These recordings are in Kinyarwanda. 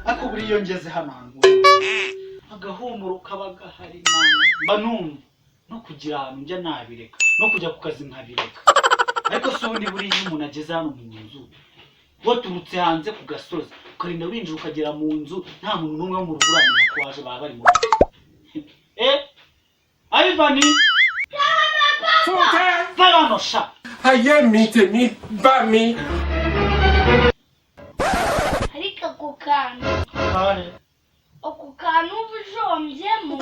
ako buri yongeze hano agahumuro kabaga hari mba numva no kugira ahantu njya nabireka no kujya ku kazi nkabireka ariko so ubundi buri umuntu ageze hano mu nzu waturutse hanze ku gasozi ukarinda winjira ukagera mu nzu nta muntu n'umwe wo mu ruguranye kwaje baba bari mu Ivan Fala sha Hayemi temi bami Ariko kukana kare okukana ubujombyemo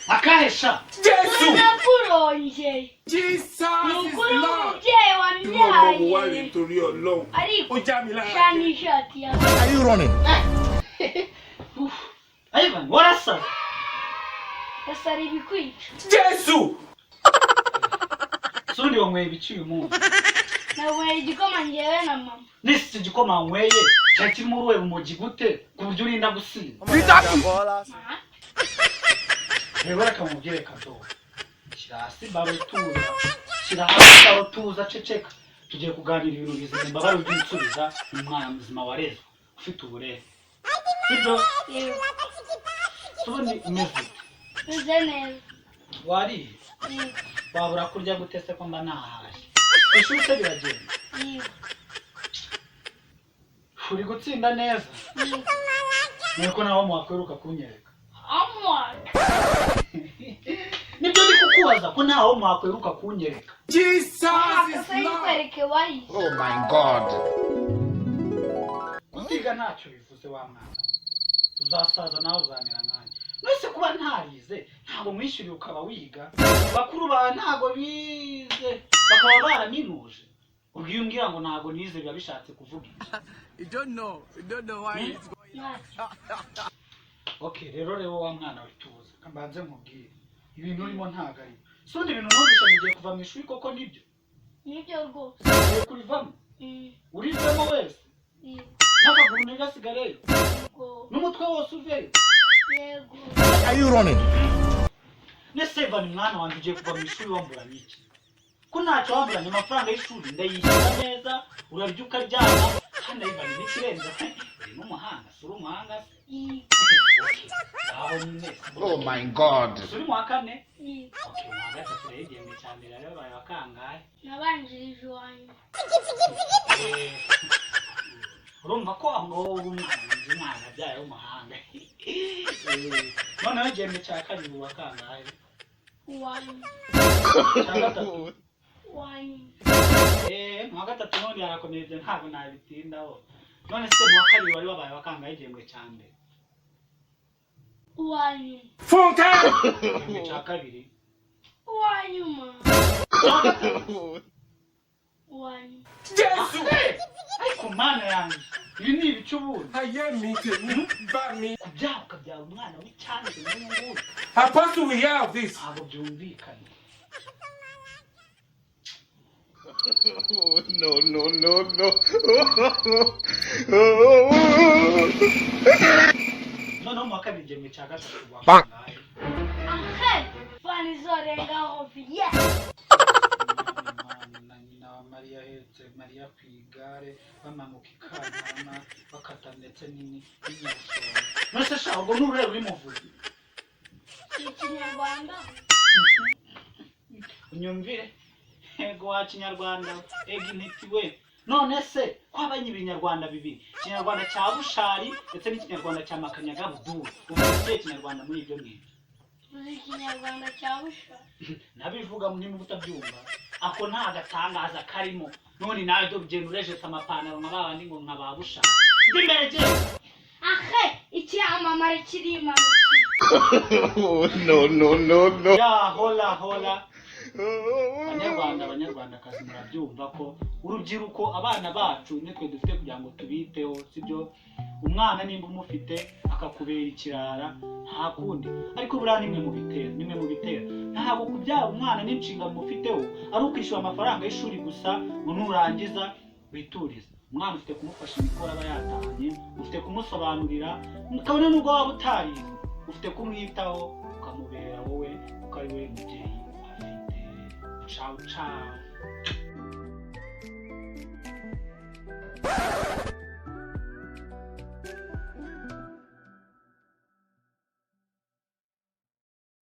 akahesha Jesu nakuronje Jesus nukuri is Lord umubyeyi wambyaye nítorí Ọlọ́run ariko ó já mi lára shani ishati yawe Are you running? Ivan warasa gasara ibikwica Jesu sundi wamweye biciye umuntu nawe igikoma ngewe na mama nisi gikoma nkweye cyakiri muri we umugi gute ku buryo urinda gusiba reba akamubwire kado kirasi barutuza kirahasi barutuza ceceka tugiye kuganira ibintu bizima mbabaro by'insubiza umwana muzima warezwe ufite uburere sibyo yewe tubone umeze meze neza wari yewe wabura kurya gutese ko mba nahaje ishuri se biragenda yewe uri gutsinda neza nuko nawe mwakweruka kunyereka amwaka nibyo ndi kukubaza ko nawe mwakweruka kunyereka Jesus is akasa Lord yikwereke wari Oh my God. kutiga ntacyo bivuze wa mwana uzasaza nawe uzamera nkanjye mwese kuba ntarize ntabwo mwishyuriye ukaba wiga bakuru bawe ntabwo bize bakaba baraminuje ubwo iyo umbwira ngo ntabwo nize biba bishatse kuvuga iki You don't know why it's going ntacyo okay rero wa mwana wituza kambanze nkubwire ibintu urimo ntago ari sundi ibintu numvisha mugiye kuva mu ishuri koko nibyo nibyo rwose ugiye kurivamo urivemo wese yego n'akaguru ntigasigareyo yego n'umutwe wose uveyo yego Are you running? nese Ivan mwana wanjye ugiye kuva mu ishuri wamburanye iki ko ntacyo wamburanye amafaranga y'ishuri ndayishyura neza urarya ukaryama kandi Ivan n'ikirenze uri n'umuhanga si uri umuhanga se aho nyine Oh my God. uri mu wa kane yego okay mu wa gatatu rero igihembwe cya mbere rero baye wakangahe nabanjirije iwanyu urumva ko aho ngaho uri umwana byaye w'umuhanga noneho igihembwe cya kabiri ubu wakangahe iwanyu cya gatatu iwanyu mu wa gatatu none yarakomeye ibyo ntabwo nabitindaho none se mu wa kabiri wari wabaye wakangahe igihembwe cya mbere iwanyu Funke igihembwe cya kabiri iwanyu ma cya gatatu iwanyu Jesu ariko mana yanjye ibi ni ibice ubundi Hayemi temi bami kubyara ukabyara umwana w'icyanzu n'uyu nguyu Apostle we hear of this ntabwo byumvikana noneho mu wa kabiri igihembwe cya gatatu wakangahe ahe fani zorengaho viye na nyina wa Mariya ahetse Mariya ku igare bamanuka ikanama bakata ndetse n'inyabusoro nose sha ubwo n'ururero uri muvuzi ikinyarwanda unyumvire ego wa kinyarwanda ego intiti we none se ko abanye ibinyarwanda bibiri ikinyarwanda cya bushari ndetse n'ikinyarwanda cya makanyaga buduru uvuga ikihe kinyarwanda muri ibyo ngibyo uzi ikinyarwanda cya busha nabivuga mu niba utabyumva ako nta gatangaza karimo none nawe do ugenda urejetse amapantaro nka babandi ngo nka ba bushari ndi imbere genda ahe icyamamare kiri imanuki No. ya hola abanyarwandakazi murabyumva ko urubyiruko abana bacu nitwe dufite kugira ngo tubiteho sibyo umwana nimba umufite akakubera ikirara nta kundi ariko buriya nimwe mu bitera ntabwo kubyara umwana n'inshinga mufiteho ari ukwishyura amafaranga y'ishuri gusa ngo nurangiza witurize umwana ufite kumufasha imikoro aba yatahanye ufite kumusobanurira kabone n'ubwo waba utarize ufite kumwitaho ukamubera wowe uko ari we mubyeyi Ciao.